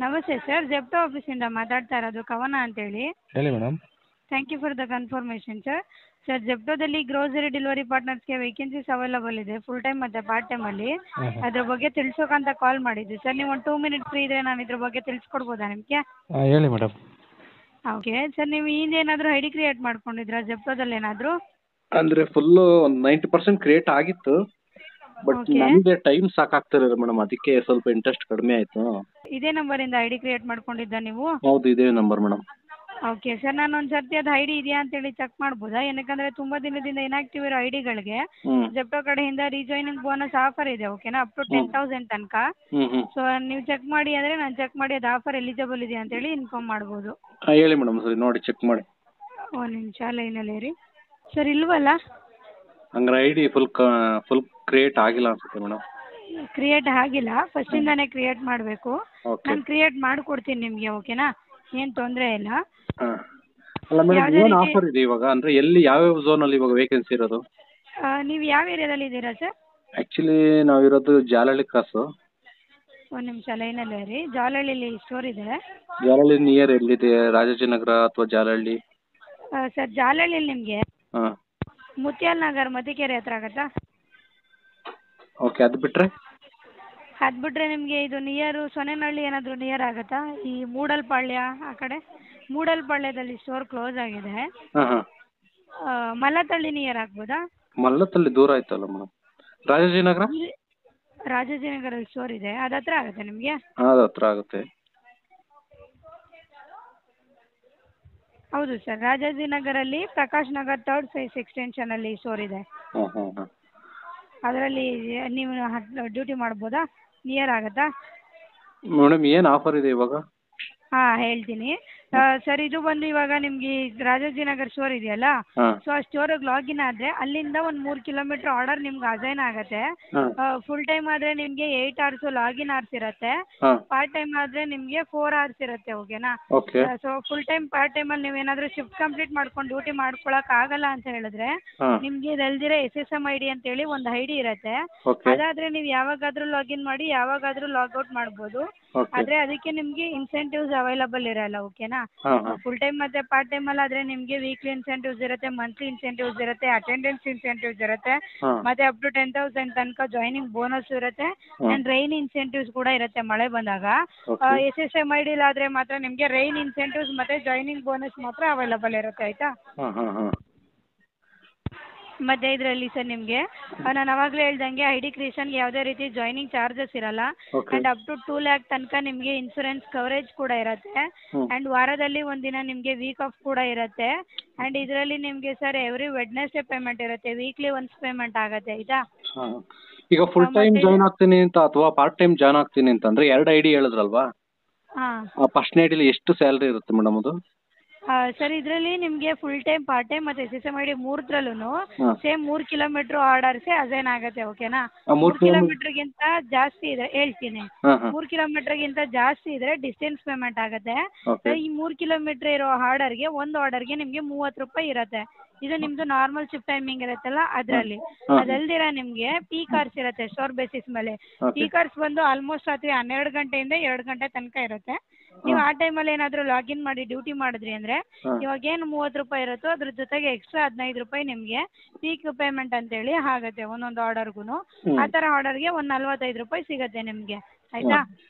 ನಮಸ್ತೆ ಸರ್, ಜೆಪ್ಟೋ ಆಫೀಸಿಂದ ಮಾತಾಡ್ತಾ ಇರೋದು ಕವನ ಅಂತೇಳಿ. ಹೇಳಿ madam. Thank you for the confirmation sir. Sir, ಜೆಪ್ಟೋದಲ್ಲಿ ಗ್ರೋಸರಿ ಡೆಲಿವರಿ ಪಾರ್ಟ್ನರ್ಸ್ಗೆ ವೇಕೆನ್ಸೀಸ್ ಅವೈಲಬಲ್ ಇದೆ, ಫುಲ್ ಟೈಮ್ ಮತ್ತು ಪಾರ್ಟ್ ಟೈಮಲ್ಲಿ. ಅದ್ರ ಬಗ್ಗೆ ತಿಳಿಸೋಕಂತ ಕಾಲ್ ಮಾಡಿದ್ದೆ ಸರ್. ನೀವು ಒಂದು 2 ಮಿನಿಟ್ಸ್ ಫ್ರೀ ಇದ್ದರೆ ನಾನು ಇದ್ರ ಬಗ್ಗೆ ತಿಳಿಸ್ಕೊಡ್ಬೋದಾ ನಿಮಗೆ? ಹೇಳಿ ಮೇಡಮ್. ಓಕೆ ಸರ್, ನೀವು ಹಿಂದೇನಾದರೂ ಐ ಡಿ ಕ್ರಿಯೇಟ್ ಮಾಡ್ಕೊಂಡಿದ್ರಾ ಜೆಪ್ಟೋದಲ್ಲಿ ಏನಾದರೂ? ಅಂದರೆ ಫುಲ್ಲು ಒಂದು 90% ಕ್ರಿಯೇಟ್ ಆಗಿತ್ತು, ಬಟ್ ಓಕೆ. ನನಗೆ ಟೈಮ್ ಸಾಕಾಗ್ತಿರಲಿಲ್ಲ ಮೇಡಮ್, ಅದಕ್ಕೆ ಸ್ವಲ್ಪ ಇಂಟ್ರೆಸ್ಟ್ ಕಡಿಮೆ ಆಯಿತು. ಇದೇ ನಂಬರಿಂದ ಐ ಡಿ ಕ್ರಿಯೇಟ್ ಮಾಡ್ಕೊಂಡಿದ್ದ ನೀವು? ಹೌದು, ಇದೇ ನಂಬರ್ ಮೇಡಮ್. ಓಕೆ ಸರ್, ನಾನು ಒಂದು ಸರ್ತಿ ಅದು ಐ ಡಿ ಇದೆಯಾ ಅಂತೇಳಿ ಚೆಕ್ ಮಾಡ್ಬೋದಾ? ಏನಕ್ಕಂದರೆ ತುಂಬ ದಿನದಿಂದ ಇನ್ಆಕ್ಟಿವ್ ಇರೋ ಐ ಡಿಗಳಿಗೆ ಜೆಪ್ಟೋ ಕಡೆಯಿಂದ ರೀಜಾಯ್ನಿಂಗ್ ಬೋನಸ್ ಆಫರ್ ಇದೆ, ಓಕೆನಾ? ಅಪ್ ಟು 10,000 ತನಕ. ಸೊ ನೀವು ಚೆಕ್ ಮಾಡಿ ಅಂದರೆ ನಾನು ಚೆಕ್ ಮಾಡಿ ಅದು ಆಫರ್ ಎಲಿಜಿಬಲ್ ಇದೆಯಾ ಅಂತೇಳಿ ಇನ್ಫಾರ್ಮ್ ಮಾಡ್ಬೋದು. ಹೇಳಿ ಮೇಡಮ್, ಸರಿ ನೋಡಿ ಚೆಕ್ ಮಾಡಿ. ಒಂದು ನಿಮಿಷ ಲೈನಲ್ಲಿ ಇರಿ ಸರ್. ಇಲ್ವಲ್ಲ, ಹಂಗಾರೆ ಐ ಡಿ ಫುಲ್ ಕ್ರಿಯೇಟ್ ಆಗಿಲ್ಲ ಅನ್ಸುತ್ತೆ ಮೇಡಮ್. ಕ್ರಿಯೇಟ್ ಆಗಿಲ್ಲ, ಫಸ್ಟಿಂದಾನೇ ಕ್ರಿಯೇಟ್ ಮಾಡಬೇಕು. ಓಕೆ. ನಾನು ಕ್ರಿಯೇಟ್ ಮಾಡಿಕೊಡ್ತೀನಿ ನಿಮಗೆ, ಓಕೆನಾ? ಏನು ತೊಂದರೆ ಇಲ್ಲ. ಹಾಂ, ಅಲ್ಲ ಮೇಡಮ್, ಯಾವುದೇ ಏನು ರೀತಿ ಆಫರ್ ಇದೆ ಇವಾಗ? ಅಂದರೆ ಎಲ್ಲಿ ಯಾವ್ಯಾವ ಝೋನಲ್ಲಿ ಇವಾಗ ವೇಕೆನ್ಸಿ ಇರೋದು? ನೀವು ಯಾವ ಏರಿಯಾದಲ್ಲಿ ಇದ್ದೀರಾ ಸರ್? ಆ್ಯಕ್ಚುಲಿ ನಾವಿರೋದು ಜಾಲಹಳ್ಳಿ ಕ್ರಾಸು. ಒಂದು ನಿಮಿಷ ಲೈನಲ್ಲೇ ಇರಿ. ಜಾಲಹಳ್ಳಿಲಿ ಸ್ಟೋರ್ ಇದೆ. ಜಾಲಹಳ್ಳಿ ನಿಯರ್ ಎಲ್ಲಿದೆ? ರಾಜಾಜಿನಗರ ಅಥವಾ ಜಾಲಹಳ್ಳಿ? ಸರ್, ಜಾಲಹಳ್ಳಿಲಿ ನಿಮಗೆ ಹಾಂ, ಮುತ್ಯಾಲ್ ನಗರ್ ಮತಿಕೆರೆ ಹತ್ರ ಆಗುತ್ತಾ? ಓಕೆ. ಅದು ಬಿಟ್ಟರೆ? ಅದು ಬಿಟ್ಟರೆ ನಿಮಗೆ ಇದು ನಿಯರು ಸೊನ್ನೆನಹಳ್ಳಿ ಏನಾದರೂ ನಿಯರ್ ಆಗುತ್ತಾ? ಈ ಮೂಡಲ್ಪಾಳ್ಯ ಆ ಕಡೆ. ಮೂಡಲ್ಪಾಳ್ಯದಲ್ಲಿ ಸ್ಟೋರ್ ಕ್ಲೋಸ್ ಆಗಿದೆ. ಹಾಂ ಹಾಂ. ಮಲ್ಲತ್ತಳ್ಳಿ ನಿಯರ್ ಆಗ್ಬೋದಾ? ಮಲ್ಲತ್ತಳ್ಳಿ ದೂರ ಆಯ್ತಲ್ಲ ಮೇಡಮ್. ರಾಜಾಜಿನಗರ? ರಾಜಾಜಿನಗರಲ್ಲಿ ಸ್ಟೋರ್ ಇದೆ, ಅದು ಹತ್ರ ಆಗುತ್ತೆ ನಿಮಗೆ? ಅದು ಹತ್ರ ಆಗುತ್ತೆ. ಹೌದು ಸರ್, ರಾಜಾಜಿನಗರಲ್ಲಿ ಪ್ರಕಾಶ್ ನಗರ್ 3rd ಫೇಸ್ ಎಕ್ಸ್ಟೆನ್ಷನಲ್ಲಿ ಸ್ಟೋರ್ ಇದೆ. ಹಾಂ ಹಾಂ ಹಾಂ. ಅದರಲ್ಲಿ ನೀವು ಡ್ಯೂಟಿ ಮಾಡ್ಬೋದಾ? ನಿಯರ್ ಆಗುತ್ತಾ? ಮೇಡಮ್, ಏನು ಆಫರ್ ಇದೆ ಇವಾಗ? ಹಾಂ, ಹೇಳ್ತೀನಿ ಸರ್. ಇದು ಬಂದು ಇವಾಗ ನಿಮಗೆ ರಾಜಾಜಿನಗರ್ ಸ್ಟೋರ್ ಇದೆಯಲ್ಲ, ಹಾಂ ಸೊ ಆ ಸ್ಟೋರಿಗೆ ಲಾಗಿನ್ ಆದರೆ ಅಲ್ಲಿಂದ ಒಂದು 3 ಕಿಲೋಮೀಟ್ರ್ ಆರ್ಡರ್ ನಿಮ್ಗೆ ಅಸೈನ್ ಆಗುತ್ತೆ. ಹಾಂ ಫುಲ್ ಟೈಮ್ ಆದರೆ ನಿಮಗೆ 8 hours ಲಾಗಿನ್ ಅವರ್ಸ್ ಇರುತ್ತೆ. ಹಾಂ. ಪಾರ್ಟ್ ಟೈಮ್ ಆದರೆ ನಿಮಗೆ 4 hours ಇರುತ್ತೆ, ಓಕೆನಾ? Okay. So full time part ಟೈಮಲ್ಲಿ ನೀವೇನಾದರೂ ಶಿಫ್ಟ್ ಕಂಪ್ಲೀಟ್ ಮಾಡ್ಕೊಂಡು ಡ್ಯೂಟಿ ಮಾಡ್ಕೊಳಕ್ಕೆ ಆಗಲ್ಲ ಅಂತ ಹೇಳಿದ್ರೆ ಹಾಂ. ನಿಮಗೆ ಇದಲ್ದಿರ SSM ID ಅಂತೇಳಿ ಒಂದು ಐ ಡಿ ಇರುತ್ತೆ. ಓಕೆ. ಅದಾದರೆ ನೀವು ಯಾವಾಗಾದರೂ ಲಾಗಿನ್ ಮಾಡಿ ಯಾವಾಗಾದರೂ ಲಾಗೌಟ್ ಮಾಡ್ಬೋದು. ಓಕೆ. ಆದರೆ ಅದಕ್ಕೆ ನಿಮಗೆ ಇನ್ಸೆಂಟಿವ್ಸ್ ಅವೈಲಬಲ್ ಇರಲ್ಲ, ಓಕೆನಾ? ಹಾಂ ಹಾಂ. ಫುಲ್ ಟೈಮ್ ಮತ್ತು ಪಾರ್ಟ್ ಟೈಮಲ್ಲಿ ಆದರೆ ನಿಮಗೆ ವೀಕ್ಲಿ ಇನ್ಸೆಂಟಿವ್ಸ್ ಇರುತ್ತೆ, ಮಂತ್ಲಿ ಇನ್ಸೆಂಟಿವ್ಸ್ ಇರುತ್ತೆ, ಅಟೆಂಡೆನ್ಸ್ ಇನ್ಸೆಂಟಿವ್ಸ್ ಇರುತ್ತೆ, ಹಾಂ. ಮತ್ತು ಅಪ್ ಟು 10,000 ತನಕ ಜಾಯ್ನಿಂಗ್ ಬೋನಸ್ ಇರುತ್ತೆ. ಆ್ಯಂಡ್ ರೈನ್ ಇನ್ಸೆಂಟಿವ್ಸ್ ಕೂಡ ಇರುತ್ತೆ ಮಳೆ ಬಂದಾಗ. ಓಕೆ. SSM ID ಆದರೆ ಮಾತ್ರ ನಿಮಗೆ ರೈನ್ ಇನ್ಸೆಂಟಿವ್ಸ್ ಮತ್ತು ಜಾಯ್ನಿಂಗ್ ಬೋನಸ್ ಮಾತ್ರ ಅವೈಲಬಲ್ ಇರುತ್ತೆ, ಆಯಿತಾ? ಹಾಂ ಹಾಂ ಹಾಂ. ಮತ್ತು ಇದರಲ್ಲಿ ಸರ್ ನಿಮಗೆ ನಾನು ಆವಾಗಲೇ ಹೇಳ್ದಂಗೆ ಐ ಡಿ ಕ್ರಿಯೇಷನ್ಗೆ ಯಾವುದೇ ರೀತಿ ಜಾಯ್ನಿಂಗ್ ಚಾರ್ಜಸ್ ಇರಲ್ಲ. Okay. And up to 2 lakh ತನಕ ನಿಮಗೆ ಇನ್ಸೂರೆನ್ಸ್ ಕವರೇಜ್ ಕೂಡ ಇರುತ್ತೆ. ಆ್ಯಂಡ್ ವಾರದಲ್ಲಿ ಒಂದಿನ ನಿಮಗೆ ವೀಕ್ ಆಫ್ ಕೂಡ ಇರುತ್ತೆ. ಆ್ಯಂಡ್ ಇದರಲ್ಲಿ ನಿಮಗೆ ಸರ್ ಎವ್ರಿ ವೆಡ್ನೆಸ್ಡೇ ಪೇಮೆಂಟ್ ಇರುತ್ತೆ, ವೀಕ್ಲಿ ಒನ್ಸ್ ಪೇಮೆಂಟ್ ಆಗುತ್ತೆ, ಆಯಿತಾ? ಹಾಂ. ಈಗ ಫುಲ್ ಟೈಮ್ ಜಾಯ್ನ್ ಆಗ್ತೀನಿ ಅಂತ ಅಥವಾ ಪಾರ್ಟ್ ಟೈಮ್ ಜಾಯ್ನ್ ಆಗ್ತೀನಿ ಅಂತಂದರೆ 2 ಐ ಡಿ ಹೇಳಿದ್ರಲ್ವಾ? ಹಾಂ ಆ ಫಸ್ಟ್ನೇ ಐ ಡಿಲಿ ಎಷ್ಟು ಸ್ಯಾಲ್ರಿ ಇರುತ್ತೆ ಮೇಡಮ್ ಅದು? ಸರ್, ಇದರಲ್ಲಿ ನಿಮಗೆ ಫುಲ್ ಟೈಮ್, ಪಾರ್ಟ್ ಟೈಮ್ ಮತ್ತು SSM ID ಮೂರತ್ರಲ್ಲೂ ಹಾಂ. ಸೇಮ್ 3 ಕಿಲೋಮೀಟ್ರ್ ಆರ್ಡರ್ಸೇ ಅಸೈನ್ ಆಗುತ್ತೆ, ಓಕೆನಾ? 3 3 ಕಿಲೋಮೀಟ್ರಿಗಿಂತ ಜಾಸ್ತಿ ಇದೆ, ಹೇಳ್ತೀನಿ. ಹಾಂ ಹಾಂ. 3 ಕಿಲೋಮೀಟ್ರಿಗಿಂತ ಜಾಸ್ತಿ ಇದ್ದರೆ ಡಿಸ್ಟೆನ್ಸ್ ಪೇಮೆಂಟ್ ಆಗುತ್ತೆ. ಓಕೆ. ಈ 3 ಕಿಲೋಮೀಟ್ರ್ ಇರೋ ಆರ್ಡರ್ಗೆ ಒಂದು ಆರ್ಡರ್ಗೆ ನಿಮಗೆ 30 ರೂಪಾಯಿ ಇರುತ್ತೆ. ಇದು ನಿಮ್ಮದು ನಾರ್ಮಲ್ ಶಿಫ್ಟ್ ಟೈಮಿಂಗ್ ಇರುತ್ತಲ್ಲ ಅದರಲ್ಲಿ. ಹಾಂ. ಅದಲ್ದಿರ ನಿಮಗೆ ಪೀಕ್ ಅವರ್ಸ್ ಇರುತ್ತೆ ಸ್ಟೋರ್ ಬೇಸಿಸ್ ಮೇಲೆ. ಓಕೆ. ಪೀಕ್ ಅವರ್ಸ್ ಬಂದು ಆಲ್ಮೋಸ್ಟ್ ರಾತ್ರಿ 12 ಗಂಟೆಯಿಂದ 2 ಗಂಟೆ ತನಕ ಇರುತ್ತೆ. ನೀವು ಆ ಟೈಮಲ್ಲಿ ಏನಾದರೂ ಲಾಗಿನ್ ಮಾಡಿ ಡ್ಯೂಟಿ ಮಾಡಿದ್ರಿ ಅಂದರೆ ಹಾಂ. ಇವಾಗೇನು 30 ರೂಪಾಯಿ ಇರುತ್ತೋ ಅದ್ರ ಜೊತೆಗೆ ಎಕ್ಸ್ಟ್ರಾ 15 ರೂಪಾಯಿ ನಿಮಗೆ ಪೀಕ್ ಪೇಮೆಂಟ್ ಅಂತೇಳಿ ಆಗುತ್ತೆ ಒಂದೊಂದು ಆರ್ಡರ್ಗೂ. ಆ ಥರ ಆರ್ಡರ್ಗೆ ಒಂದು 45 ರೂಪಾಯಿ ಸಿಗುತ್ತೆ ನಿಮಗೆ, ಆಯಿತಾ?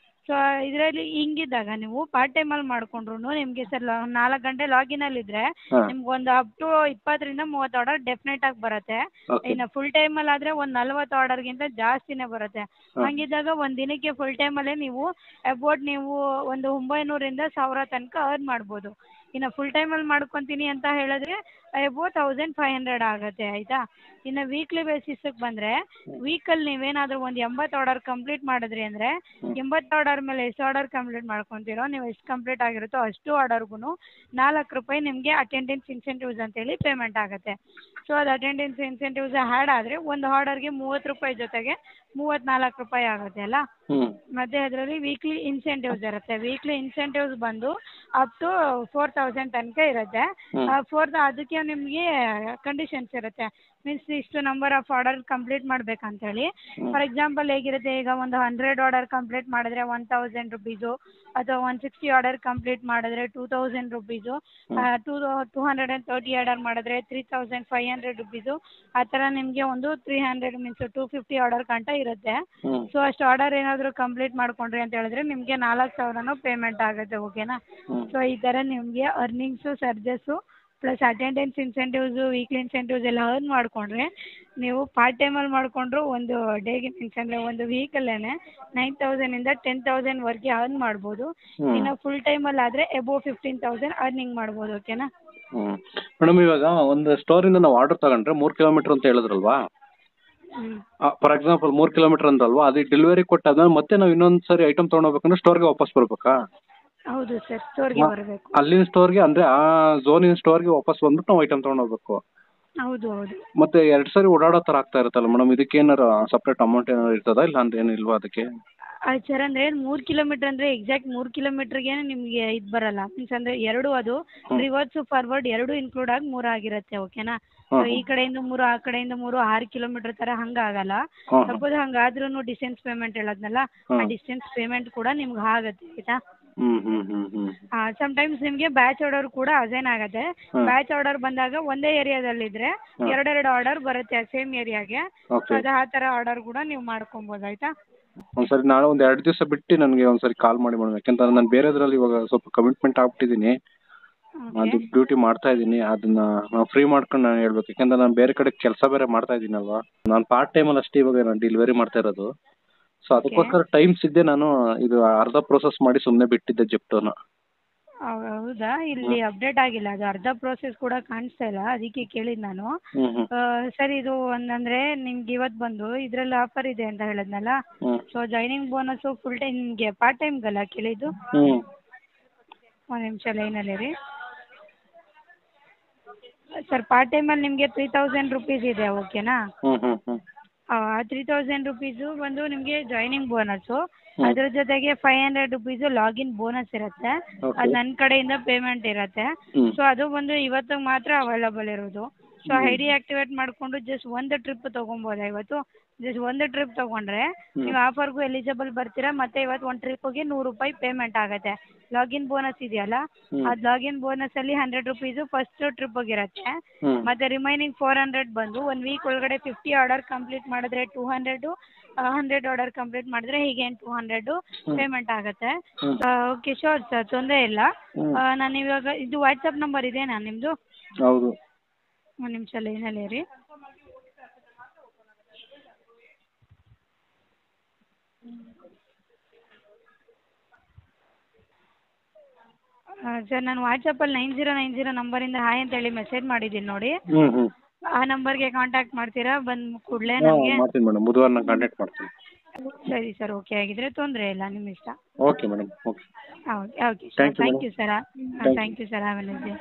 ಸೊ ಇದರಲ್ಲಿ ಹಿಂಗಿದ್ದಾಗ ನೀವು ಪಾರ್ಟ್ ಟೈಮಲ್ಲಿ ಮಾಡಿಕೊಂಡ್ರು ನಿಮಗೆ ಸರ್ 4 ಗಂಟೆ ಲಾಗಿನಲ್ಲಿದ್ದರೆ ಹಾಂ. ನಿಮ್ಗೆ ಒಂದು ಅಪ್ ಟು 20ರಿಂದ 30 ಆರ್ಡರ್ ಡೆಫಿನೆಟಾಗಿ ಬರುತ್ತೆ. ಓಕೆ. ಇನ್ನು ಫುಲ್ ಟೈಮಲ್ಲಿ ಆದರೆ ಒಂದು 40 ಆರ್ಡರ್ಗಿಂತ ಜಾಸ್ತಿನೇ ಬರುತ್ತೆ. ಹಾಂ. ಹಂಗಿದ್ದಾಗ ಒಂದು ದಿನಕ್ಕೆ ಫುಲ್ ಟೈಮಲ್ಲೇ ನೀವು ಅಬೌಟ್ ನೀವು ಒಂದು 900ರಿಂದ 1000 ತನಕ ಅರ್ನ್ ಮಾಡ್ಬೋದು. ಇನ್ನು ಫುಲ್ ಟೈಮಲ್ಲಿ ಮಾಡ್ಕೊತೀನಿ ಅಂತ ಹೇಳಿದ್ರೆ ಅಬೌಟ್ 1500 ಆಗುತ್ತೆ, ಆಯಿತಾ? ಇನ್ನು ವೀಕ್ಲಿ ಬೇಸಿಸ್ಗೆ ಬಂದರೆ ವೀಕಲ್ಲಿ ನೀವೇನಾದರೂ ಒಂದು 80 ಆರ್ಡರ್ ಕಂಪ್ಲೀಟ್ ಮಾಡಿದ್ರಿ ಅಂದರೆ 80 ಆರ್ಡರ್ ಮೇಲೆ ಎಷ್ಟು ಆರ್ಡರ್ ಕಂಪ್ಲೀಟ್ ಮಾಡ್ಕೊತೀರೋ ನೀವು ಎಷ್ಟು ಕಂಪ್ಲೀಟ್ ಆಗಿರುತ್ತೋ ಅಷ್ಟು ಆರ್ಡರ್ಗೂ 4 ರೂಪಾಯಿ ನಿಮಗೆ ಅಟೆಂಡೆನ್ಸ್ ಇನ್ಸೆಂಟಿವ್ಸ್ ಅಂತೇಳಿ ಪೇಮೆಂಟ್ ಆಗುತ್ತೆ. ಸೊ ಅದು ಅಟೆಂಡೆನ್ಸ್ ಇನ್ಸೆಂಟಿವ್ಸ್ ಆ್ಯಡ್ ಆದರೆ ಒಂದು ಆರ್ಡರ್ಗೆ 30 ರೂಪಾಯಿ ಜೊತೆಗೆ 34 ರೂಪಾಯಿ ಆಗುತ್ತೆ ಅಲ್ಲ. ಮತ್ತು ಅದರಲ್ಲಿ ವೀಕ್ಲಿ ಇನ್ಸೆಂಟಿವ್ಸ್ ಇರುತ್ತೆ. ವೀಕ್ಲಿ ಇನ್ಸೆಂಟಿವ್ಸ್ ಬಂದು ಅಪ್ ಟು 4000 ತನಕ ಇರುತ್ತೆ. ಅದಕ್ಕೆ ನಿಮಗೆ ಕಂಡೀಷನ್ಸ್ ಇರುತ್ತೆ. ಮೀನ್ಸ್ ಇಷ್ಟು ನಂಬರ್ ಆಫ್ ಆರ್ಡರ್ ಕಂಪ್ಲೀಟ್ ಮಾಡ್ಬೇಕಂತೇಳಿ. ಫಾರ್ ಎಕ್ಸಾಂಪಲ್ ಹೇಗಿರುತ್ತೆ, ಈಗ ಒಂದು 100 ಆರ್ಡರ್ ಕಂಪ್ಲೀಟ್ ಮಾಡಿದ್ರೆ 1000 ರುಪೀಸು, ಅಥವಾ 160 ಆರ್ಡರ್ ಕಂಪ್ಲೀಟ್ ಮಾಡಿದ್ರೆ 2000 ರುಪೀಸು, 230 ಆರ್ಡರ್ ಮಾಡಿದ್ರೆ 3500 ರುಪೀಸು, ಆ ಥರ ನಿಮಗೆ ಒಂದು 300 ಮೀನ್ಸ್ 250 ಆರ್ಡರ್ ಗಂಟ ಇರುತ್ತೆ. ಸೊ ಅಷ್ಟು ಆರ್ಡರ್ ಏನಾದರೂ ಕಂಪ್ಲೀಟ್ ಮಾಡ್ಕೊಂಡ್ರಿ ಅಂತ ಹೇಳಿದ್ರೆ ನಿಮಗೆ 4000 ಪೇಮೆಂಟ್ ಆಗುತ್ತೆ. ಓಕೆನಾ? ಸೊ ಈ ಥರ ನಿಮಗೆ earnings, surges plus attendance incentives, weekly incentives ಎಲ್ಲ ಅರ್ನ್ ಮಾಡಿಕೊಂಡ್ರೆ ನೀವು ಪಾರ್ಟ್ ಟೈಮಲ್ಲಿ ಮಾಡಿಕೊಂಡ್ರು ಒಂದು ಡೇಗೆ ಮೀನ್ಸ್ ಅಂದರೆ ಒಂದು ವೀಕಲ್ಲೇ 9000ಇಂದ 10000ವರೆಗೆ ಅರ್ನ್ ಮಾಡ್ಬೋದು. ಇನ್ನು ಫುಲ್ ಟೈಮಲ್ಲಿ ಆದರೆ ಅಬೋವ್ 15000 ಅರ್ನಿಂಗ್ ಮಾಡ್ಬೋದು. ಓಕೆನಾ? ಮೇಡಮ್, ಇವಾಗ ಒಂದು ಸ್ಟೋರಿಂದ ನಾವು ಆರ್ಡರ್ ತಗೊಂಡ್ರೆ 3 ಕಿಲೋಮೀಟರ್ ಅಂತ ಹೇಳಿದ್ರಲ್ವಾ? ಫಾರ್ ಎಕ್ಸಾಂಪಲ್ 3 ಕಿಲೋಮೀಟರ್ ಅಂದ್ರಲ್ವಾ, ಅದು ಡೆಲಿವರಿ ಕೊಟ್ಟಾದ್ಮೇಲೆ ಮತ್ತೆ ನಾವು ಇನ್ನೊಂದು ಸರಿ ಐಟಮ್ ತೊಗೊಂಡೋಗ್ಬೇಕಂದ್ರೆ ಸ್ಟೋರ್ಗೆ ವಾಪಸ್ ಬರ್ಬೇಕಾ? ಹೌದು ಸರ್, ಸ್ಟೋರ್ಗೆ ಬರಬೇಕು. ಅಲ್ಲಿನ ಸ್ಟೋರ್ಗೆ ಅಂದ್ರೆ ಆ ಝೋನಿನ ಸ್ಟೋರ್ಗೆ ವಾಪಸ್ ಬಂದ್ಬಿಟ್ಟು ನಾವು ಐಟಮ್ ತೊಗೊಂಡೋಗ್ಬೇಕು. ಹೌದು ಹೌದು. ಮತ್ತೆ 2 ಸರಿ ಓಡಾಡೋ ಥರ ಆಗ್ತಾ ಇರುತ್ತಲ್ಲ ಮೇಡಮ್, ಇದಕ್ಕೆ ಏನಾರು ಸಪ್ರೇಟ್ ಅಮೌಂಟ್ ಏನಾರು ಇರ್ತದಾ, ಇಲ್ಲ ಅಂದ್ರೆ ಏನಿಲ್ವಾ ಅದಕ್ಕೆ? ಅದು ಸರ್ ಅಂದರೆ 3 ಕಿಲೋಮೀಟ್ರ್ ಅಂದರೆ ಎಕ್ಸಾಕ್ಟ್ 3 ಕಿಲೋಮೀಟ್ರಿಗೆ ನಿಮಗೆ ಇದು ಬರಲ್ಲ. ಮೀನ್ಸ್ ಅಂದರೆ ಎರಡು ಅದು ರಿವರ್ಸು ಫಾರ್ವರ್ಡ್ ಎರಡು ಇನ್ಕ್ಲೂಡ್ ಆಗಿ 3 ಆಗಿರುತ್ತೆ. ಓಕೆನಾ? ಸೊ ಈ ಕಡೆಯಿಂದ 3 ಆ ಕಡೆಯಿಂದ 3 6 ಕಿಲೋಮೀಟ್ರ್ ಥರ ಹಂಗಾಗಲ್ಲ. ಸಪೋಸ್ ಹಂಗಾದ್ರೂ ಡಿಸ್ಟೆನ್ಸ್ ಪೇಮೆಂಟ್ ಹೇಳದ್ನಲ್ಲ, ಆ ಡಿಸ್ಟೆನ್ಸ್ ಪೇಮೆಂಟ್ ಕೂಡ ನಿಮ್ಗೆ ಆಗುತ್ತೆ. ಆಯಿತಾ? ಸಮ್ಟೈಮ್ಸ್ ನಿಮಗೆ ಬ್ಯಾಚ್ ಆರ್ಡರ್ ಕೂಡ ಅಸೈನ್ ಆಗುತ್ತೆ. ಬ್ಯಾಚ್ ಆರ್ಡರ್ ಬಂದಾಗ ಒಂದೇ ಏರಿಯಾದಲ್ಲಿದ್ರೆ 2 ಆರ್ಡರ್ ಬರುತ್ತೆ ಸೇಮ್ ಏರಿಯಾಗೆ. ಅದು ಆ ಥರ ಆರ್ಡರ್ ಕೂಡ ನೀವು ಮಾಡ್ಕೊಬೋದು. ಆಯಿತಾ? ಒಂದ್ಸರಿ ನಾಳೆ ಒಂದು 2 ದಿವಸ ಬಿಟ್ಟು ನನಗೆ ಒಂದ್ಸರಿ ಕಾಲ್ ಮಾಡಿ ಮೇಡಮ್, ಯಾಕೆಂತಂದ್ರೆ ನಾನು ಬೇರೆದ್ರಲ್ಲಿ ಇವಾಗ ಸ್ವಲ್ಪ ಕಮಿಟ್ಮೆಂಟ್ ಆಗ್ಬಿಟ್ಟಿದ್ದೀನಿ. ಅದು ಡ್ಯೂಟಿ ಮಾಡ್ತಾ ಇದ್ದೀನಿ, ಅದನ್ನ ನಾವು ಫ್ರೀ ಮಾಡ್ಕೊಂಡು ನಾನು ಹೇಳ್ಬೇಕು. ಯಾಕೆಂದ್ರೆ ನಾನು ಬೇರೆ ಕಡೆ ಕೆಲಸ ಬೇರೆ ಮಾಡ್ತಾ ಇದ್ದೀನಲ್ವಾ. ನಾನು ಪಾರ್ಟ್ ಟೈಮಲ್ಲಿ ಅಷ್ಟೇ ಇವಾಗ ನಾನು ಡೆಲಿವರಿ ಮಾಡ್ತಾ ಇರೋದು. ಸೊ ಅದಕ್ಕೋಸ್ಕರ ಟೈಮ್ ಸಿಗದೆ ನಾನು ಇದು ಅರ್ಧ ಪ್ರೋಸೆಸ್ ಮಾಡಿ ಸುಮ್ಮನೆ ಬಿಟ್ಟಿದ್ದೆ ಜೆಪ್ಟೋನ. ಹೌದಾ? ಇಲ್ಲಿ ಅಪ್ಡೇಟ್ ಆಗಿಲ್ಲ, ಅದು ಅರ್ಧ ಪ್ರೋಸೆಸ್ ಕೂಡ ಕಾಣಿಸ್ತಾ ಇಲ್ಲ, ಅದಕ್ಕೆ ಕೇಳಿದ್ದು ನಾನು. ಸರ್ ಇದು ಒಂದಂದರೆ ನಿಮ್ಗೆ ಇವತ್ತು ಬಂದು ಇದರಲ್ಲಿ ಆಫರ್ ಇದೆ ಅಂತ ಹೇಳಿದ್ನಲ್ಲ. So joining bonus full time ನಿಮಗೆ ಪಾರ್ಟ್ ಟೈಮ್ಗಲ್ಲ ಕೇಳಿದ್ದು? ಒಂದು ನಿಮಿಷ ಲೈನಲ್ಲಿರಿ ಸರ್. ಪಾರ್ಟ್ ಟೈಮಲ್ಲಿ ನಿಮಗೆ 3000 ರುಪೀಸ್ ಇದೆ. ಓಕೆನಾ? ಆ 3000 ರುಪೀಸು ಬಂದು ನಿಮಗೆ ಜಾಯ್ನಿಂಗ್ ಬೋನಸ್ಸು. ಅದ್ರ ಜೊತೆಗೆ 500 ರುಪೀಸು ಲಾಗಿನ್ ಬೋನಸ್ ಇರುತ್ತೆ. ಅದು ನನ್ನ ಕಡೆಯಿಂದ ಪೇಮೆಂಟ್ ಇರುತ್ತೆ. ಸೊ ಅದು ಬಂದು ಇವತ್ತು ಮಾತ್ರ ಅವೈಲಬಲ್ ಇರೋದು. ಸೊ ಐ ಡಿ ಆಕ್ಟಿವೇಟ್ ಮಾಡಿಕೊಂಡು ಜಸ್ಟ್ ಒಂದು ಟ್ರಿಪ್ ತೊಗೊಬೋದಾ ಇವತ್ತು? ಜಸ್ಟ್ ಒಂದು ಟ್ರಿಪ್ ತೊಗೊಂಡ್ರೆ ನೀವು ಆಫರ್ಗೂ ಎಲಿಜಿಬಲ್ ಬರ್ತೀರಾ. ಮತ್ತು ಇವತ್ತು ಒಂದು ಟ್ರಿಪ್ಪಿಗೆ 100 ರೂಪಾಯಿ ಪೇಮೆಂಟ್ ಆಗುತ್ತೆ. ಲಾಗಿನ್ ಬೋನಸ್ ಇದೆಯಲ್ಲ, ಅದು ಲಾಗಿನ್ ಬೋನಸಲ್ಲಿ 100 ರುಪೀಸು ಫಸ್ಟ್ ಟ್ರಿಪ್ಪಿಗೆ ಇರುತ್ತೆ. ಮತ್ತು ರಿಮೈನಿಂಗ್ 400 ಬಂದು 1 ವೀಕ್ ಒಳಗಡೆ 50 ಆರ್ಡರ್ ಕಂಪ್ಲೀಟ್ ಮಾಡಿದ್ರೆ 200, 100 ಆರ್ಡರ್ ಕಂಪ್ಲೀಟ್ ಮಾಡಿದ್ರೆ ಹೀಗೆ 200 ಪೇಮೆಂಟ್ ಆಗುತ್ತೆ. ಓಕೆ ಶೋರ್ ಸರ್, ತೊಂದರೆ ಇಲ್ಲ. ನಾನು ಇವಾಗ ಇದು ವಾಟ್ಸಪ್ ನಂಬರ್ ಇದೆಯಾ ನಿಮ್ಮದು? ಹೌದು. ಒಂದು ನಿಮಿಷ ಲೈನಲ್ಲೇ ಇರಿ. ಸರ್ ನಾನು ವಾಟ್ಸಪ್ಪಲ್ಲಿ 9090 ನಂಬರಿಂದ ಹಾಯ್ ಅಂತೇಳಿ ಮೆಸೇಜ್ ಮಾಡಿದ್ದೀನಿ ನೋಡಿ. ಆ ನಂಬರ್ಗೆ ಕಾಂಟ್ಯಾಕ್ಟ್ ಮಾಡ್ತೀರಾ ಬಂದ ಕೂಡಲೇ ನಮಗೆ? ಮಾಡ್ತೀನಿ ಮೇಡಮ್, ಬುಧವಾರ ನಾನು ಕಾಂಟ್ಯಾಕ್ಟ್ ಮಾಡ್ತೀನಿ. ಸರಿ ಸರ್, ಓಕೆ ಆಗಿದ್ರೆ ತೊಂದರೆ ಇಲ್ಲ, ನಿಮ್ಮ ಇಷ್ಟ. Okay madam, okay. Okay okay sir, thank you sir. Thank you sir, have a nice day.